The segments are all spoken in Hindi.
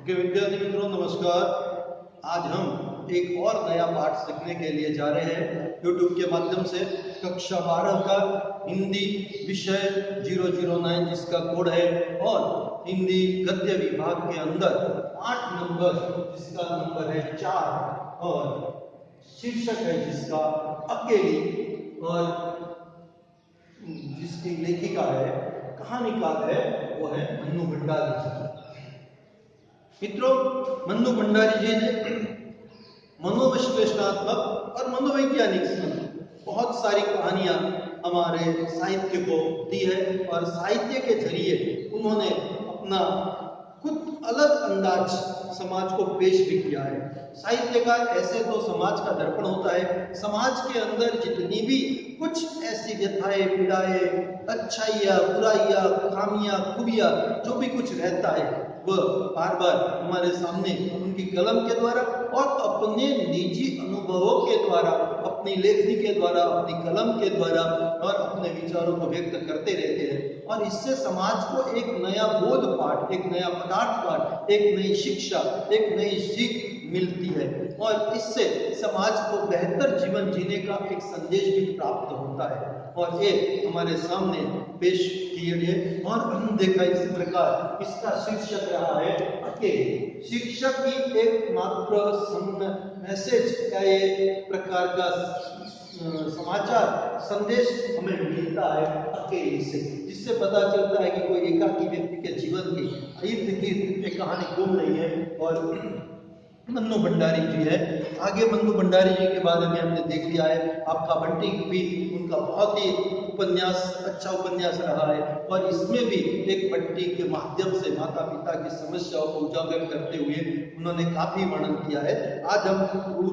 ओके विद्यार्थी मित्रों नमस्कार। आज हम एक और नया पाठ सीखने के लिए जा रहे हैं YouTube के माध्यम से। कक्षा 12 का हिंदी विषय 009 जिसका कोड है और हिंदी गद्य विभाग के अंदर 8 नंबर जिसका नंबर है 4 और शीर्षक है जिसका अकेली और जिसकी लेखिका है कहानीकार है वो है मन्नू भंडारी जी। मित्रों, मन्नू भंडारी जी ने मनोविश्लेषणात्मक और मनोवैज्ञानिक बहुत सारी कहानियां हमारे साहित्य को दी है और साहित्य के जरिए उन्होंने अपना खुद अलग अंदाज समाज को पेश भी किया है। साहित्यकार ऐसे तो समाज का दर्पण होता है। समाज के अंदर जितनी भी कुछ ऐसी व्यथाएं, पीड़ाएं, अच्छाइयाँ, बुराइयाँ, खामियां, खूबियां जो भी कुछ रहता है वह बार बार हमारे सामने उनकी कलम के द्वारा और अपने निजी अनुभवों के द्वारा, अपनी लेखनी के द्वारा, अपनी कलम के द्वारा और अपने विचारों को व्यक्त करते रहते हैं और इससे समाज को एक नया बोध पाठ, एक नया पदार्थ पाठ, एक नई शिक्षा, एक नई सीख मिलती है और इससे समाज को बेहतर जीवन जीने का एक संदेश भी प्राप्त होता है और ये हमारे सामने पेश किए गए और हम देखा इस प्रकार इसका शीर्षक रहा है अकेले। शिक्षक की एक मात्र मैसेज या एक प्रकार का समाचार संदेश हमें मिलता है अकेले से, जिससे पता चलता है कि कोई एकाकी व्यक्ति के जीवन की इर्द गिर्द एक कहानी घूम रही है और मन्नू भंडारी जी है। आगे मन्नू भंडारी जी के बारे में हमने देख लिया है। आपका बंटी भी उनका बहुत ही उपन्यास, अच्छा उपन्यास रहा है और इसमें भी एक बंटी के माध्यम से माता पिता की समस्याओं को उजागर करते हुए उन्होंने काफी वर्णन किया है। आज हम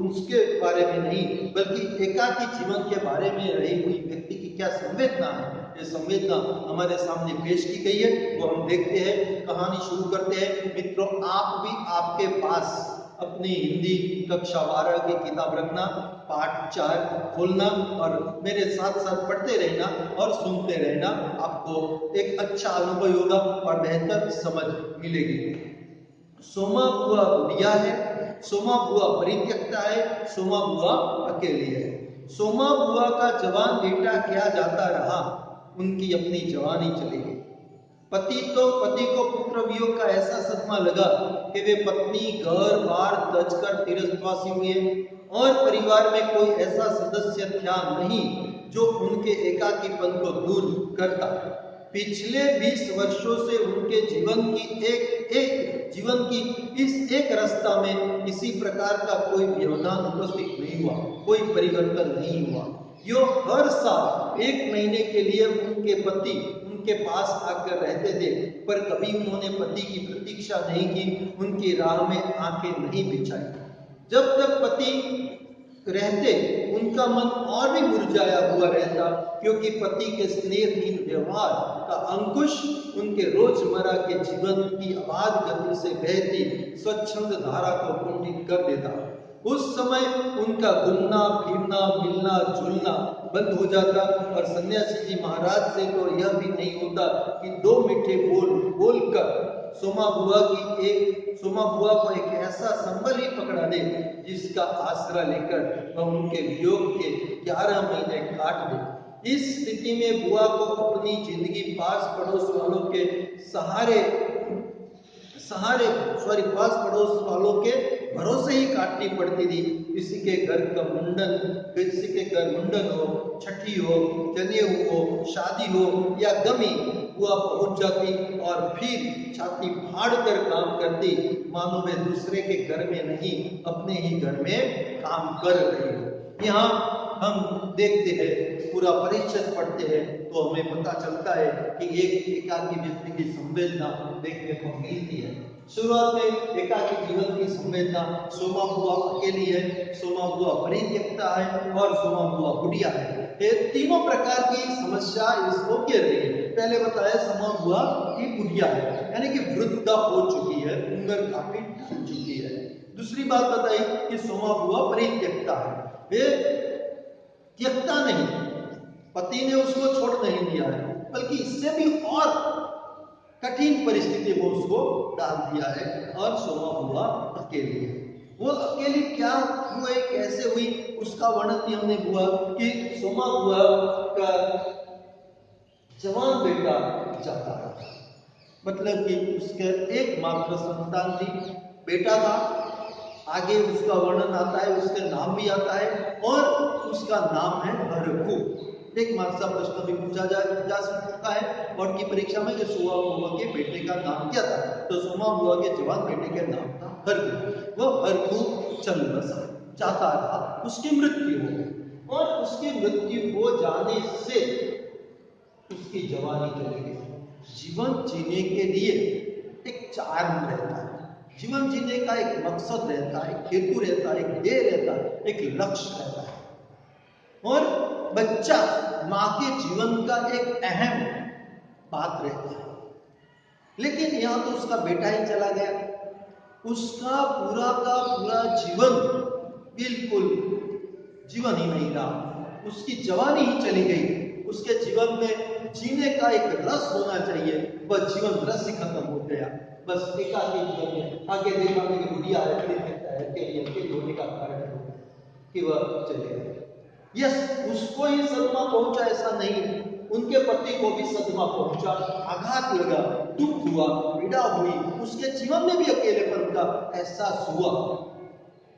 उसके बारे में नहीं बल्कि एकाकी जीवन के बारे में रही हुई व्यक्ति की क्या संवेदना है, ये संवेदना हमारे सामने पेश की गई है, वो हम देखते हैं। कहानी शुरू करते हैं। मित्रों, आप भी आपके पास अपनी हिंदी कक्षा 12 की किताब रखना, पाठ 4 खोलना और मेरे साथ साथ पढ़ते रहना और सुनते रहना। आपको एक अच्छा अनुभव होगा और बेहतर समझ मिलेगी। सोमा बुआ बुढ़िया है, सोमा बुआ परित्यक्ता है, सोमा बुआ अकेली है। सोमा बुआ का जवान बेटा क्या जाता रहा, उनकी अपनी जवानी चली गई। पति को पुत्र वियोग का ऐसा सदमा लगा कि वे पत्नी घर बार तज कर तीरथवासी हुए और परिवार में कोई ऐसा सदस्य था नहीं जो उनके एकाकीपन को दूर करता। पिछले 20 वर्षों से उनके जीवन की इस एक रास्ता में किसी प्रकार का कोई व्यवधान उपस्थित नहीं हुआ, कोई परिवर्तन नहीं हुआ। यो हर साल 1 महीने के लिए उनके पति उनके पास आकर रहते थे, पर कभी उन्होंने पति की प्रतीक्षा नहीं की, उनकी राह में आंखें नहीं बिछाई। जब तक पति रहते उनका मन और भी मुरझाया हुआ रहता, क्योंकि पति के स्नेहहीन व्यवहार का अंकुश उनके रोजमर्रा के जीवन की अबाध गति से बहती स्वच्छंद धारा को कुंठित कर देता। उस समय उनका घूमना फिरना मिलना जुलना बंद हो जाता और सन्यासी जी महाराज से तो यह भी नहीं होता कि 2 मीठे बोल बोलकर सोमा बुआ को एक ऐसा संबल ही पकड़ा दे जिसका आसरा लेकर वह उनके वियोग के 11 महीने काट दे। इस स्थिति में बुआ को अपनी जिंदगी पास पड़ोस वालों के भरोसे ही काटनी पड़ती थी। किसी के घर मुंडन हो, छठी हो, जनेऊ हो, शादी हो या गमी, बुआ पहुंच जाती और फिर छाती फाड़ कर काम करती, मानो वे दूसरे के घर में नहीं अपने ही घर में काम कर रही हो। यहाँ हम देखते हैं, पूरा परिच्छेद पढ़ते हैं तो हमें पता चलता है कि एक एकाकी व्यक्ति की संवेदना देखने को मिलती है। शुरुआत में एकाकी जीवन की संवेदना, सोमा बुआ अकेली है, सोमा बुआ परित्यक्ता है और सोमा बुआ बुढ़िया है। ये तीनों प्रकार की समस्या इसको घेर रही है। पहले बताया सोमा बुआ की बुढ़िया है, यानी कि वृद्ध हो चुकी है, उम्र काफी ढल चुकी है। दूसरी बात बताई कि सोमा बुआ परित्यक्ता है, वे त्यक्ता नहीं, पति ने उसको छोड़ नहीं दिया है, बल्कि इससे भी और कठिन परिस्थिति में उसको डाल दिया है और सोमा बुआ अकेली है। वो अकेली क्या हुए, कैसे हुई, उसका वर्णन हमने हुआ कि सोमा बुआ का जवान बेटा जाता रहा, मतलब कि उसके एकमात्र संतान थी, बेटा था। आगे उसका वर्णन आता है, उसका नाम भी आता है और उसका नाम है हरखू। एक मार्क्स का प्रश्न भी पूछा जा सकता है बोर्ड की परीक्षा में कि सोमा बुआ के बेटे का नाम क्या था, तो सोमा बुआ के जवान बेटे का नाम था हरखू। वो हरखू चल बसा, जाता रहा, उसकी मृत्यु हो गई और उसकी मृत्यु हो जाने से उसकी जवानी चली गई। जीवन जीने के लिए एक चार्म रहता है, जीवन जीने का एक मकसद रहता है, एक हेतु रहता है, एक ध्येय रहता है, एक लक्ष्य रहता है और बच्चा माँ के जीवन का एक अहम बात रहता है। लेकिन यहाँ तो उसका बेटा ही चला गया, उसका पूरा का पूरा जीवन बिल्कुल जीवन ही नहीं रहा, उसकी जवानी ही चली गई। उसके जीवन में जीने का एक रस होना चाहिए, वह जीवन रस ही खत्म हो गया। बस एकाकी जीवन में आगे देखा कि बुढ़िया है, अकेली होने का कारण है कि वह चले गए। यस, उसको ही सदमा पहुंचा ऐसा नहीं, उनके पति को भी सदमा पहुंचा, आघात लगा, दुख हुआ, पीड़ा हुई, उसके जीवन में भी अकेलेपन का एहसास हुआ।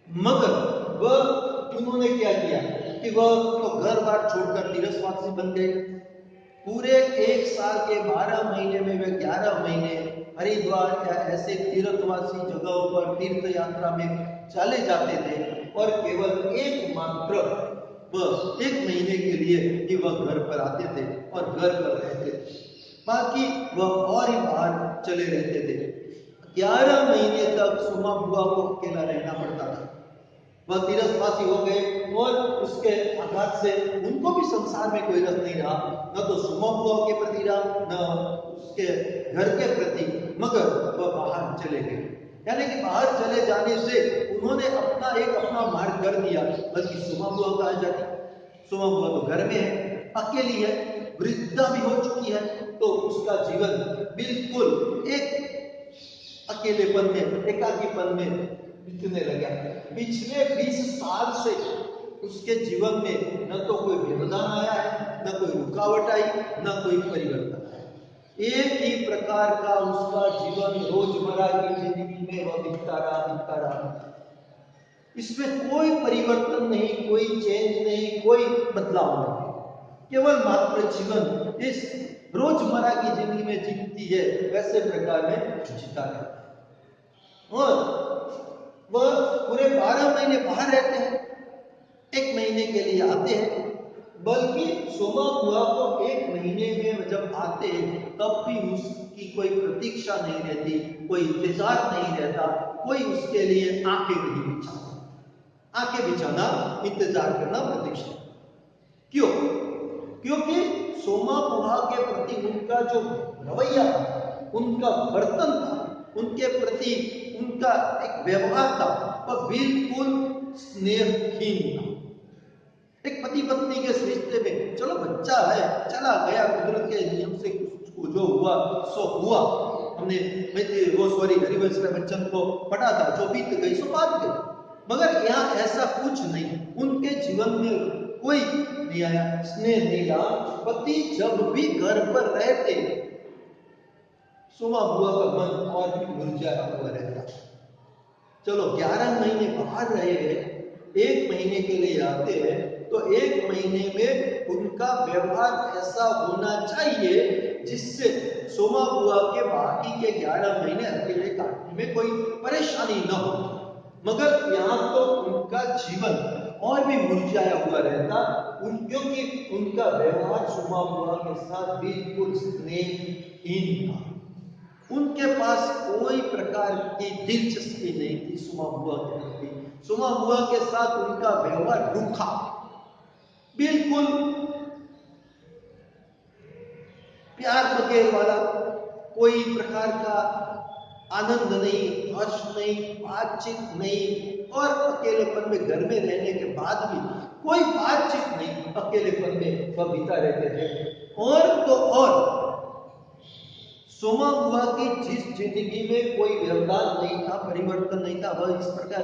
मगर वह उन्होंने क्या किया कि वह तो घर बार छोड़कर तीर्थवासी बन गए। पूरे 1 साल के 12 महीने में वे 11 महीने हरिद्वार या ऐसे तीर्थवासी जगहों पर तीर्थ यात्रा में चले जाते थे और केवल एकमात्र वह 1 महीने के लिए ही वह घर पर आते थे और घर पर रहते थे, बाकी वह और ही बाहर चले रहते थे। 11 महीने तक सोमा बुआ को अकेला रहना पड़ता था। वह तीर्थवासी हो गए और उसके आघात से उनको भी संसार में कोई रस नहीं रहा, न तो सोमा बुआ के प्रति रहा, न उसके घर के प्रति, मगर वह बाहर चले गए। यानी कि बाहर चले जाने से उन्होंने अपना मार्ग कर दिया, बल्कि सोमा बुआ कहाँ जाती, सोमा बुआ तो घर में है, अकेली है, वृद्धा भी हो चुकी है, तो उसका जीवन बिल्कुल एक अकेलेपन में, एकाकीपन में बीतने लगा। पिछले 20 साल से उसके जीवन में न तो कोई व्यवधान आया है, न कोई रुकावट आई, न कोई परिवर्तन आया। एक ही प्रकार का उसका जीवन रोजमर्रा की जिंदगी में वह बीतता रहा। इसमें कोई परिवर्तन नहीं, कोई चेंज नहीं, कोई बदलाव नहीं, केवल मात्र जीवन इस रोजमर्रा की जिंदगी में जीती है वैसे प्रकार में जीता रहता है। और वह पूरे 12 महीने बाहर रहते हैं, 1 महीने के लिए आते हैं, बल्कि सोमा बुआ को 1 महीने में जब आते हैं तब भी उसकी कोई प्रतीक्षा नहीं रहती, कोई इंतजार नहीं रहता, कोई उसके लिए आंखें नहीं बिछाता। आंखें बिछाना, इंतजार करना, प्रतीक्षा। क्यों? क्योंकि सोमा बुआ के प्रति उनका जो रवैया था, उनका बर्तन था, उनके प्रति उनका एक व्यवहार था, वह बिल्कुल स्नेहहीन था। एक पति पत्नी के रिश्ते में चलो बच्चा है, चला गया, कुदरत के नियम से उसको जो हुआ सो हुआ। हमने हरिवंश में बच्चन को पढ़ा था, जो बीत गई सो बात गई। मगर यहाँ ऐसा कुछ नहीं, उनके जीवन में कोई नहीं आया, स्नेह नहीं रहा। पति जब भी घर पर रहते, सोमा बुआ का मन और भी मुरझाया हुआ रहता। चलो 11 महीने बाहर रहे हैं, 1 महीने के लिए आते हैं, तो 1 महीने में उनका व्यवहार ऐसा होना चाहिए जिससे सोमा बुआ के बाकी के 11 महीने अकेले काटने में कोई परेशानी न हो। मगर यहाँ तो उनका जीवन और भी मुरझाया हुआ रहता, क्योंकि उनका व्यवहार सोमा बुआ के साथ बिल्कुल स्नेहहीन था। उनके पास कोई प्रकार की दिलचस्पी नहीं थी सोमा बुआ के प्रति। सोमा बुआ के साथ उनका व्यवहार रूखा, बिल्कुल प्यार वगैरह वाला, कोई प्रकार का आनंद नहीं, हर्ष नहीं, बातचीत नहीं, और अकेलेपन में घर में रहने के बाद भी कोई बातचीत नहीं, अकेलेपन में वह बीता रहते थे। और तो और सोमा हुआ कि जिस जिंदगी में कोई व्यवधान नहीं था, परिवर्तन नहीं था, वह इस प्रकार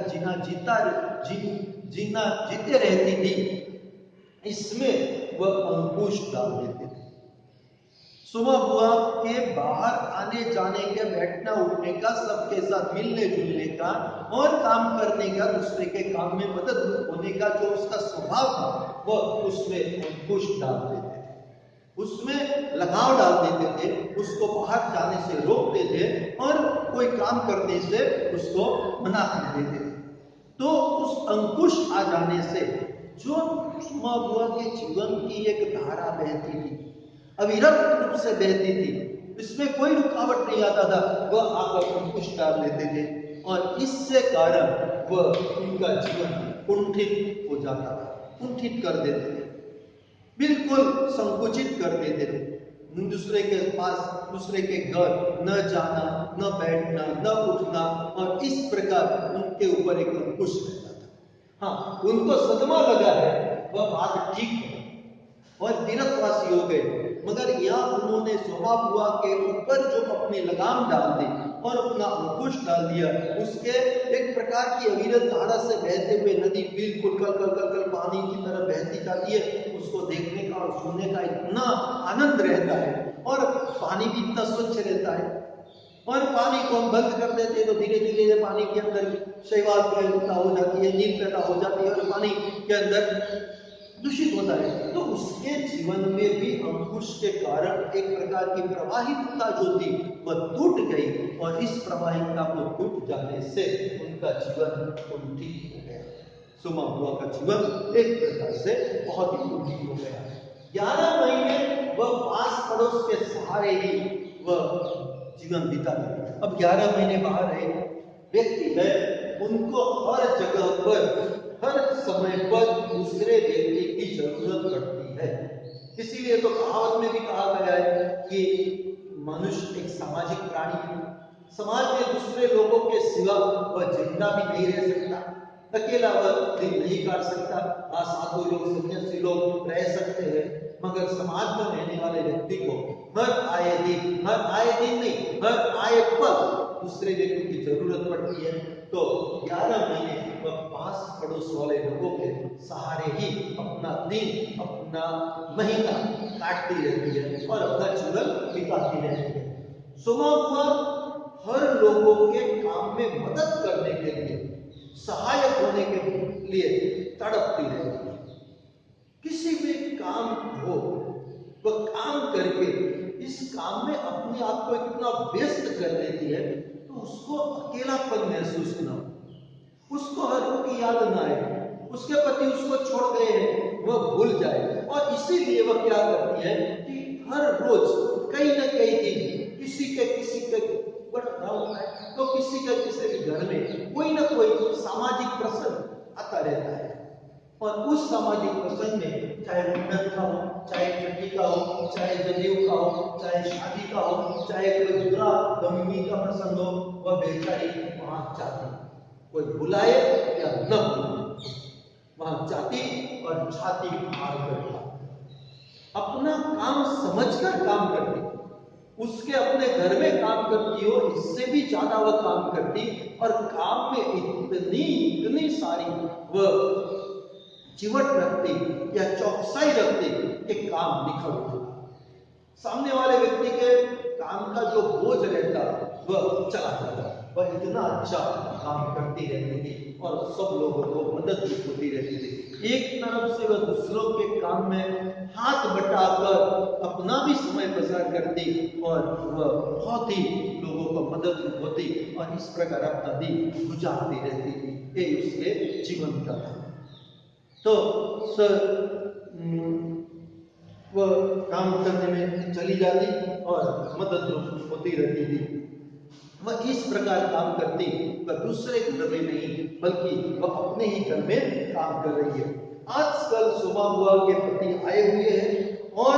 जीना जीते रहती थी, इसमें वह अंकुश डाल देते थे। सोमा बुआ के बाहर आने जाने के, बैठना उठने का, सबके साथ मिलने जुलने का और काम करने का, दूसरे के काम में मदद होने का जो उसका स्वभाव था, वह उसमें अंकुश डाल देते थे, उसमें लगाव डाल देते थे, उसको बाहर जाने से रोकते थे और कोई काम करने से उसको मना कर देते थे। तो उस अंकुश आ जाने से जो सोमा बुआ के जीवन की एक धारा बहती थी, अविरत रूप से बहती थी, इसमें कोई रुकावट नहीं आता था, वह आकर अंकुश डाल देते थे और इससे कारण वह उनका जीवन कुंठित हो जाता था, कुंठित कर देते थे, बिल्कुल संकुचित कर देते थे। दूसरे के पास, दूसरे के घर न जाना, न बैठना, न उठना, और इस प्रकार उनके ऊपर एक अंकुश रहता था। हाँ, उनको सदमा लगा है, वह बात ठीक है और तीर्थवासी हो गए, मगर यहाँ उन्होंने सोमा बुआ के ऊपर जो अपनी लगाम डाल दी और अपना अंकुश डाल दिया, उसके एक प्रकार की अविरत धारा से बहते हुए नदी बिल्कुल कल कल कल कल पानी की तरह बहती जाती है। उसको देखने का और सुनने का इतना आनंद रहता है और पानी भी इतना स्वच्छ रहता है, और पानी को हम बंद कर देते हैं तो धीरे धीरे पानी के अंदर शैवाल पैदा हो जाती है, नील पैदा हो जाती है और पानी के अंदर दूषित होता है। तो उसके जीवन में भी अंकुश के कारण एक प्रकार की प्रवाहिकता जो थी वह टूट गई, और इस प्रवाहिकता को टूट जाने से उनका जीवन कुंठित हो गया। सोमा बुआ का जीवन एक प्रकार से बहुत ही कुंठित हो गया। 11 महीने वह पास पड़ोस के सहारे ही वह जीवन बिता दिया। अब 11 महीने बाहर रहे व्यक्ति है, उनको हर जगह पर, हर समय पर दूसरे व्यक्ति की जरूरत पड़ती है। इसीलिए तो कहावत में भी कहा गया है कि मनुष्य एक सामाजिक प्राणी है, समाज में दूसरे लोगों के सिवा वह जिंदा भी नहीं रह सकता, अकेला वह दिन नहीं काट सकता। हाँ, साधु लोग, सन्यासी लोग रह सकते हैं, मगर समाज में रहने वाले व्यक्ति को हर आए दिन नहीं, हर आए पल दूसरे व्यक्ति की जरूरत पड़ती है। तो 11 महीने वह पास पड़ोस वाले लोगों के सहारे ही अपना दिन, अपना महीना काटती रहती है और अपना जीवन बिताती रहती है। सोमा बुआ हर लोगों के काम में मदद करने के लिए, सहायक होने के लिए तड़पती रहती है। किसी भी काम हो, वह काम करके इस काम में अपने आप को इतना व्यस्त कर लेती है तो उसको अकेलापन महसूस न हो, उसको हर की याद न आए, उसके पति उसको छोड़ गए हैं वह भूल जाए। और इसीलिए वह क्या करती है कि हर रोज कहीं न कहीं दिन किसी के बढ़ रहा होता है तो किसी के घर में कोई ना कोई सामाजिक प्रसंग आता रहता है, और उस सामाजिक प्रसंग में चाहे मुंडन का हो, चाहे छठी का हो, चाहे जनेऊ का हो, चाहे शादी का हो, चाहे कोई बुरा गमी का प्रसंग हो, वह बेचारी वहां जाती, कोई बुलाए या न बुलाए, वहां जाती और छाती फाड़ कर अपना काम समझकर काम करती, उसके अपने घर में काम करती हो इससे भी ज्यादा वह काम करती, और काम में इतनी सारी वह चिवट रखती या चौकसाई रखती कि काम निखर उठता, सामने वाले व्यक्ति के काम का जो बोझ रहता वह चला जाता। वह इतना अच्छा काम करती रहती थी और सब लोगों को मदद भी होती रहती थी। एक तरफ से वह दूसरों के काम में हाथ बटाकर अपना भी समय बसर करती और वह बहुत ही लोगों को मदद होती, और इस प्रकार अपना दिन गुजारती रहती थी। ये उसके जीवन का था। तो वह काम करने में चली जाती और मदद होती रहती थी। वह इस प्रकार काम करती, वह दूसरे घर में नहीं बल्कि वह अपने ही घर में काम कर रही है। आजकल सोमा बुआ के पति आए हुए हैं और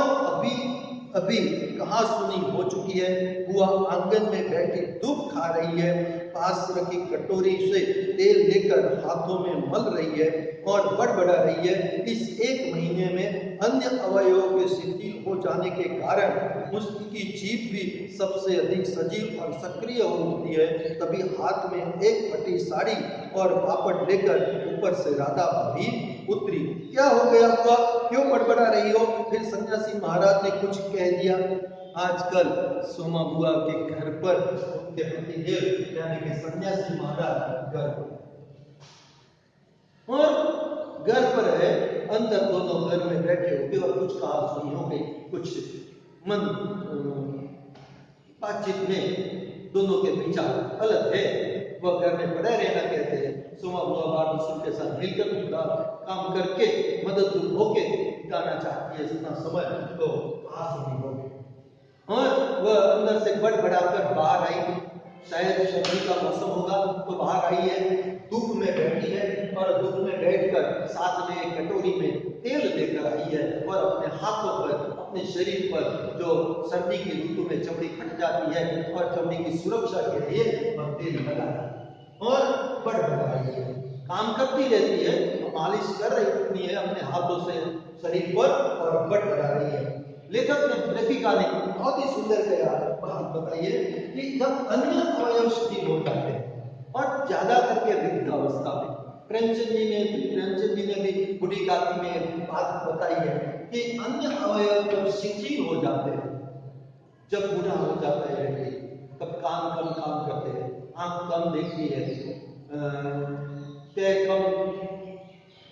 अभी कहा सुनी हो चुकी है। बुआ आंगन में बैठी धूप खा रही है, पास पास रखी कटोरी से तेल लेकर हाथों में मल रही है और बड़बड़ा रही है। इस 1 महीने में अन्य अवयवों के शिथिल हो जाने के कारण उसकी जीभ भी सबसे अधिक सजीव और सक्रिय होती है। तभी हाथ में एक फटी साड़ी और पापड़ लेकर ऊपर से राधा भाभी उतरी। क्या हो गया बुआ, क्यों बड़बड़ा रही हो? फिर सन्यासी महाराज ने कुछ कह दिया। आजकल सोमा बुआ के घर पर उनके पतिदेव यानी कि सन्यासी महाराज घर पर और घर पर है, अंदर दोनों घर में बैठे होते और कुछ कहा सुनी हो गई, कुछ मन बातचीत में दोनों के विचार अलग है। वह घर में पड़े रहना कहते हैं। सोमा बुआ बार दूसरों के साथ मिलकर पूरा काम करके मदद होके बिताना चाहती है इतना समय, तो कहा सुनी हो गई और वह अंदर से बड़बड़ाकर बाहर आई। शायद सर्दी का मौसम होगा तो बाहर आई है, धूप में बैठी है और धूप में बैठकर साथ में एक कटोरी में तेल लेकर आई है और अपने हाथों पर, अपने शरीर पर जो सर्दी की ऋतु में चमड़ी फट जाती है और चमड़ी की सुरक्षा के लिए वह तेल लगा और बड़बड़ा रही है, काम करती रहती है, मालिश कर रही है अपने हाथों से शरीर पर और बड़बड़ा रही है। लेखिका ने बहुत ही सुंदर कहा, बात बताइए कि जब अन्य अवयव शिथिल हो जाते हैं और ज्यादा करके वृद्धावस्था में, प्रेमचंद जी ने भी बूढ़ी गाती में बात बताई है कि अन्य अवयव जब शिथिल हो जाते हैं, जब बूढ़ा हो जाता है व्यक्ति, तब कान कम काम करते हैं, आंख कम देखती है, पैर कम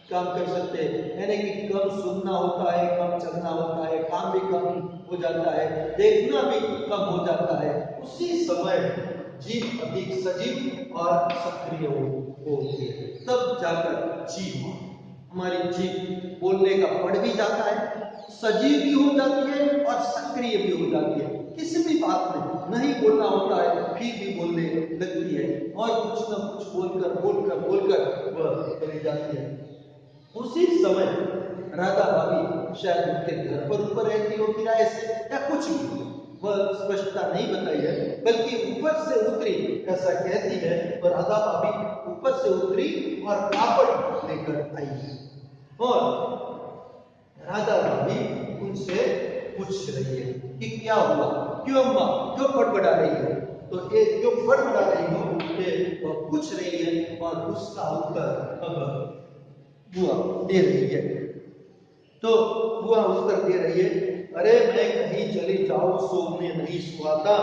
काम कर सकते हैं, यानी कि कम सुनना होता है, कम चलना होता है, काम भी कम हो जाता है, देखना भी कम हो जाता है। उसी समय जीभ अधिक सजीव और सक्रिय होती है, तब जाकर जीभ, हमारी जीभ बोलने का बढ़ भी जाता है, सजीव भी हो जाती है और सक्रिय भी हो जाती है। किसी भी बात में नहीं बोलना होता है फिर भी बोलने लगती है और कुछ न कुछ बोलकर वह चली जाती है। उसी समय राधा भाभी शायद उनके घर पर ऊपर रहती हो किराए से या कुछ भी, वह स्पष्टता नहीं बताई है, बल्कि ऊपर से उतरी ऐसा कहती है। और राधा भाभी ऊपर से उतरी और पापड़ लेकर आई और राधा भाभी उनसे पूछ रही है कि क्या हुआ, क्यों अम्मा, क्यों बड़बड़ा रही है? तो ये क्यों बड़बड़ा रही हो ये वह पूछ रही है और उसका उत्तर अब बुआ दे रही है। तो बुआ उत्तर दे रही है, अरे मैं कहीं चली जाऊं सोने नहीं सुहाता,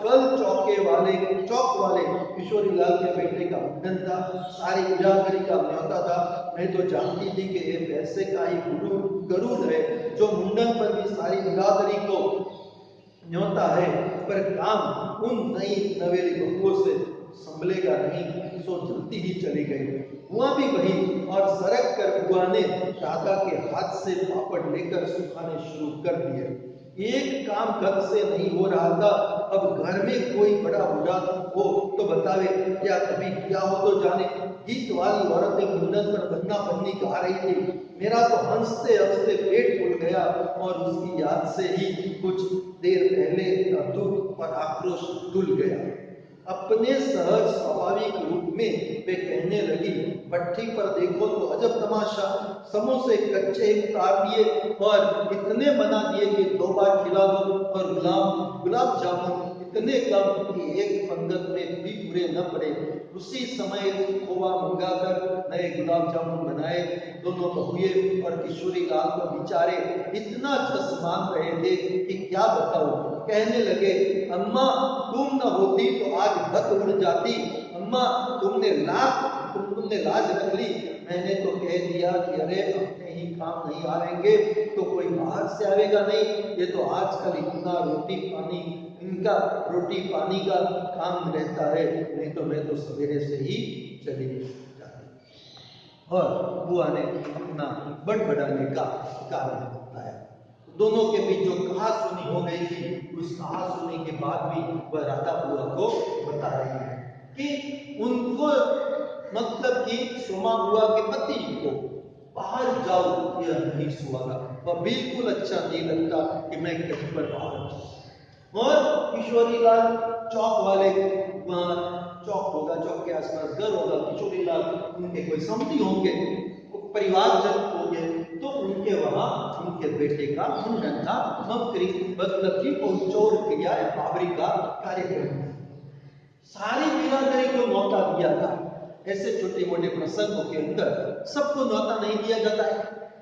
कल चौक वाले किशोरी लाल के बेटे का मुंडन था, सारी बिरादरी का न्योता था। मैं तो जानती थी कि ये पैसे का ही गरूर है जो मुंडन पर भी सारी बिरादरी को न्योता है, पर काम उन नई नवेली बहुओं से संभलेगा नहीं, सो जल्दी ही चली गई। बुआ भी वही और सरक कर बुआ ने राधा के हाथ से पापड़ लेकर सुखाने शुरू कर दिए। एक काम कद से नहीं हो रहा था, अब घर में कोई बड़ा बूढ़ा हो तो बतावे, क्या कभी किया हो तो जाने। गीत वाली औरतें मुंडन पर बन्ना बन्नी गा रही थी, मेरा तो हंसते हंसते पेट फूल गया और उसकी याद से ही कुछ देर पहले का दुख और आक्रोश धुल गया। अपने सहज स्वाभाविक रूप में वे कहने लगी, भट्ठी पर देखो तो अजब तमाशा, समोसे कच्चे उतार दिए और इतने बना दिए कि 2 बार खिला दो, और गुलाब जामुन इतने कम कि एक पंगत में भी पूरे न पड़े। उसी समय खोवा मंगाकर नए गुलाब जामुन बनाए। दोनों बहुए और किशोरी लाल को बेचारे इतना जस मांग रहे थे कि क्या बताऊं। कहने लगे, अम्मा तुम न होती तो आज भत उड़ जाती, अम्मा तुमने लाज रख ली। मैंने तो कह दिया कि अरे अपने ही काम नहीं आएंगे तो कोई बाहर से आएगा नहीं, ये तो आजकल इतना इनका रोटी पानी का काम रहता है, नहीं तो मैं तो सवेरे से ही चली जाती। और बुआ ने अपना बड़बड़ाने का कारण बताया। दोनों के बीच जो कहा सुनी हो गई थी, उस कहा सुनी के बाद भी वह राधा बुआ को बता रही है कि उनको मतलब कि सोमा बुआ के पति को बाहर जाओ यह नहीं सुहागा, वह बिल्कुल अच्छा नहीं लगता कि मैं कहीं पर बाहर जाऊं। और किशोरी लाल चौक वाले, वहां चौक होगा, चौक के आसपास घर होगा, किशोरी लाल उनके कोई समधी होंगे, परिवारजन होंगे, तो उनके वहां उनके बेटे का मुंडन था, मकरी मतलब कि चौर क्रिया या बाबरी का कार्यक्रम। सारी बिरादरी को न्योता दिया था। ऐसे छोटे मोटे प्रसंगों के अंदर सबको न्योता नहीं दिया जाता है,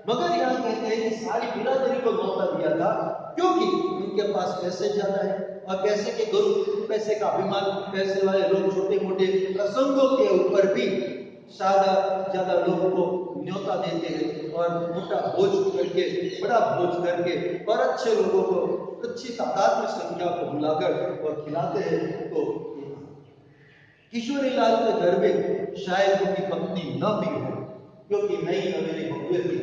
मगर यहाँ कहते हैं कि सारी बिरादरी को न्योता दिया था, क्योंकि उनके पास पैसे ज्यादा है और पैसे के गुरु, पैसे का अभिमान, पैसे वाले लोग छोटे मोटे प्रसंगों के ऊपर भी ज्यादा लोगों को न्योता देते हैं और मोटा भोज करके, बड़ा भोज करके और अच्छे लोगों को अच्छी तादाद में संख्या को बुलाकर और खिलाते हैं। तो किशोरी लाल के घर में शायद उनकी पत्नी न भी हो, क्योंकि नई नवेली बहुएं थी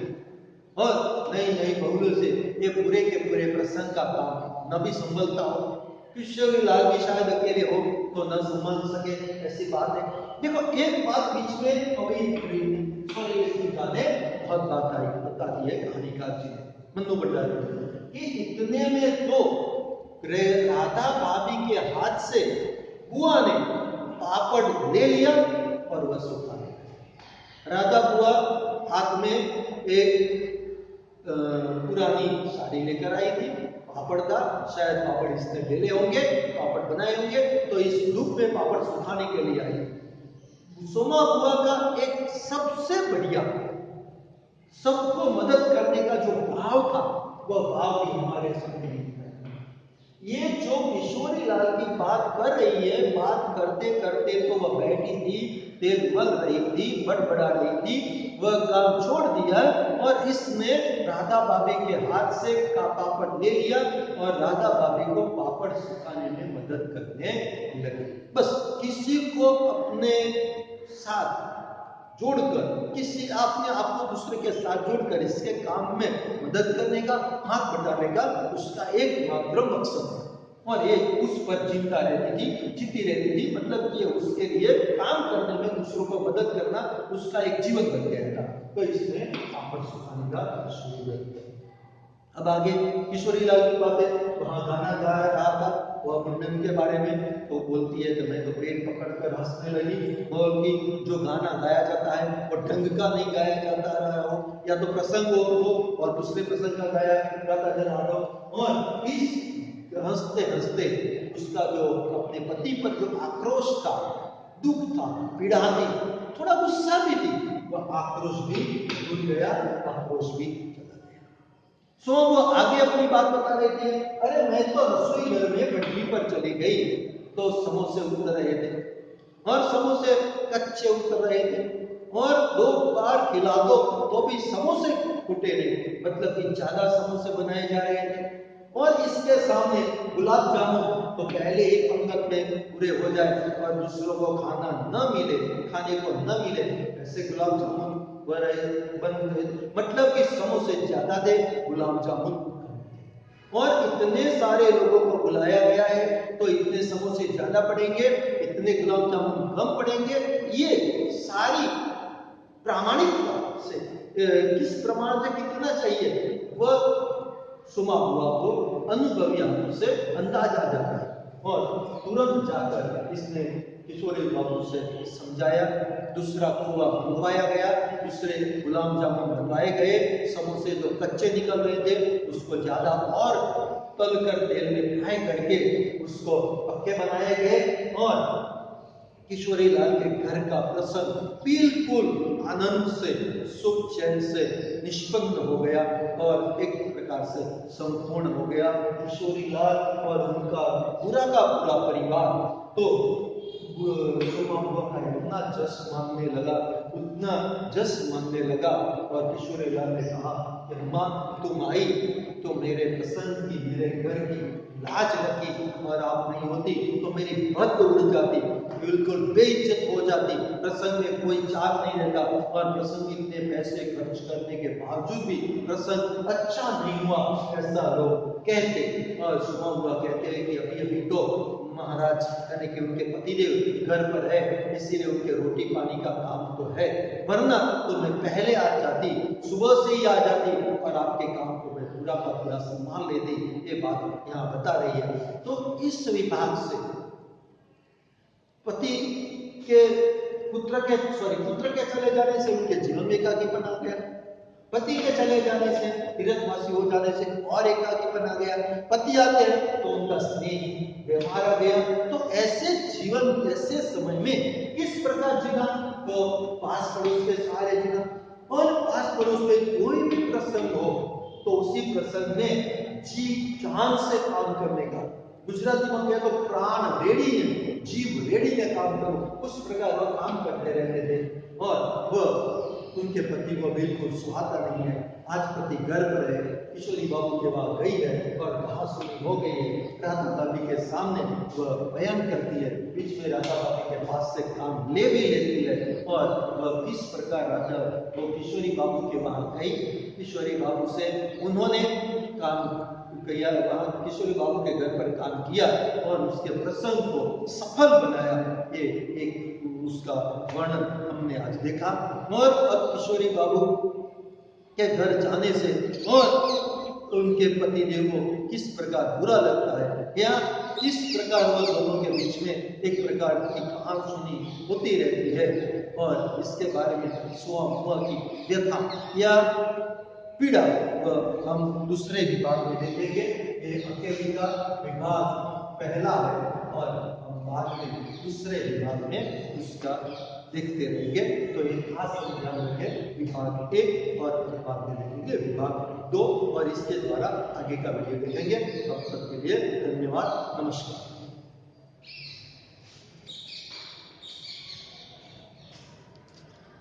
और नई नई बहुओं से ये पूरे के पूरे प्रसंग का काम न भी संभलता हो। किशोरी लाल भी शायद अकेले हो तो न संभल सके, ऐसी बात है। देखो एक बात बीच में बहुत बात आई, बता दी है कहानीकार जी ने, मन्नू भंडारी, कि इतने में तो राधा भाभी के हाथ से बुआ ने पापड़ ले लिया और वह सुखा लिया। राधा बुआ हाथ में एक पुरानी साड़ी लेकर आई थी, पापड़ था, शायद पापड़ इसने ले ले होंगे, पापड़ बनाए होंगे, तो इस धूप में पापड़ सुखाने के लिए आई। सोमा बुआ का एक सबसे बढ़िया सबको मदद करने का जो भाव था, वह भाव भी हमारे सामने ये जो किशोरी लाल की बात कर रही है, बात करते करते तो वह बैठी थी, तेल मल रही थी, बड़बड़ा रही थी, वह काम छोड़ दिया और इसने राधा भाभी के हाथ से का पापड़ ले लिया और राधा भाभी को पापड़ सुखाने में मदद करने लगी। बस किसी को अपने साथ जोड़कर, किसी आपने आपको दूसरे के साथ जोड़कर इसके काम में मदद करने का, हाथ बटाने का उसका एकमात्र मकसद है। और ये उस पर जिंदा रहती थी, जीती रहती थी, मतलब कि उसके लिए काम करने में, दूसरों को मदद करना उसका एक जीवन बन गया था। तो इसने पापड़ सुखाने का शुरू कर दिया। अब आगे किशोरी लाल की बातें, वहां गाना गा रहा था वह मुंडन के बारे में, तो बोलती है तो मैं तो पेट पकड़कर हंसने लगी, बोलती जो गाना गाया जाता है वो ढंग का नहीं गाया जाता रहा हो, या तो प्रसंग हो और दूसरे प्रसंग का गाया जाता जा रहा हो। और इस हंसते हंसते उसका जो अपने पति पर जो आक्रोश था, दुख था, पीड़ा थी, थोड़ा गुस्सा भी थी, वह आक्रोश भी भूल गया, आक्रोश भी चला गया। सो वो आगे अपनी बात बता रहे थे, अरे मैं तो रसोई घर में भट्टी पर चली गई तो समोसे उतर रहे थे और समोसे कच्चे उतर रहे थे और 2 बार खिला दो तो भी समोसे फूटे नहीं, मतलब कि ज्यादा समोसे बनाए जा रहे थे। और इसके सामने गुलाब जामुन तो पहले ही पंगत में पूरे हो जाए और दूसरों को खाना न मिले, खाने को न मिले, ऐसे गुलाब जामुन बन रहे, मतलब कि समोसे ज्यादा थे, गुलाब जामुन, और इतने सारे लोगों को बुलाया गया है तो इतने समोसे ज्यादा पड़ेंगे, इतने गुलाब जामुन कम पड़ेंगे। ये सारी प्रामाणिकता से किस प्रमाण से कितना चाहिए वह सुमा हुआ को अनुभवी आंखों से अंदाजा जाता है। और तुरंत जाकर इसने किशोरी बाबू से समझाया, दूसरा खोआ बनवाया गया, दूसरे गुलाब जामुन बनवाए गए, समोसे जो कच्चे निकल रहे थे उसको ज्यादा और तल कर तेल में फ्राई करके उसको पक्के बनाए गए और किशोरी लाल के घर का प्रसंग बिल्कुल आनंद से, सुख चैन से निष्पन्न हो गया और एक प्रकार से संपूर्ण हो गया। किशोरी लाल और उनका पूरा का पूरा परिवार तो का इतना जस मानने लगा, उतना जस मानने लगा। और किशोरी लाल ने कहा कि माँ तुम आई तो मेरे प्रसंग की, मेरे घर की लाज रखी, और आप नहीं होती तो मेरी हद उड़ जाती, बिल्कुल बेइज्जत हो जाती, प्रसंग में कोई चार नहीं रहता। और प्रसंग इतने पैसे खर्च करने के बावजूद भी प्रसंग अच्छा नहीं हुआ, ऐसा लोग कहते। और सुबह हुआ कहते हैं कि अभी अभी तो महाराज यानी कि उनके पतिदेव घर पर है, इसीलिए उनके रोटी पानी का काम तो है, वरना तो मैं पहले आ जाती, सुबह से ही आ जाती और आपके काम को मैं पूरा का पूरा सम्मान लेती। ये बात यहाँ बता रही है। तो इस विभाग से पति के पुत्र के चले जाने से उनके जीवन में एकाकीपन आ गया। पति के चले जाने से, तीर्थवासी हो जाने से और एकाकीपन आ गया। पति आते हैं तो उनका स्नेह व्यवहार आ गया। तो ऐसे जीवन, ऐसे समय में इस प्रकार जीना, तो पास पड़ोस के सहारे जीना, और पास पड़ोस में कोई भी प्रसंग हो तो उसी प्रसंग में जी जान से काम करने का, गुजराती में कहे तो प्राण रेडी है, जीव रेडी है काम करो, उस प्रकार वह काम करते रहते थे। और वह उनके पति को बिल्कुल सुहाता नहीं है। आज पति घर पर है, किशोरी बाबू के वहां गई है और कहासुनी हो गई है। राधा भाभी के सामने वह बयान करती है, बीच में राधा भाभी के पास से काम ले भी लेती है। और वह किस प्रकार राधा वो किशोरी बाबू के वहां गई, किशोरी बाबू से उन्होंने काम किया, वहां किशोरी बाबू के घर पर काम किया और उसके प्रसंग को सफल बनाया। ये एक उसका वर्णन हमने आज देखा। और अब किशोरी बाबू के घर जाने से और उनके पति देव को किस प्रकार बुरा लगता है, या किस प्रकार वह दोनों के बीच में एक प्रकार की कहासुनी होती रहती है। और इसके बारे में स्वामुआ की व्यथा या पीड़ा हम दूसरे विभाग में देखेंगे। ये अकेली का विभाग पहला है और हम बाद में दूसरे विभाग में उसका देखते रहेंगे। तो ये खास ध्यान रखें, विभाग 1 और बाद में देखेंगे विभाग 2, और इसके द्वारा आगे का वीडियो देखेंगे। तब तक के लिए धन्यवाद, नमस्कार।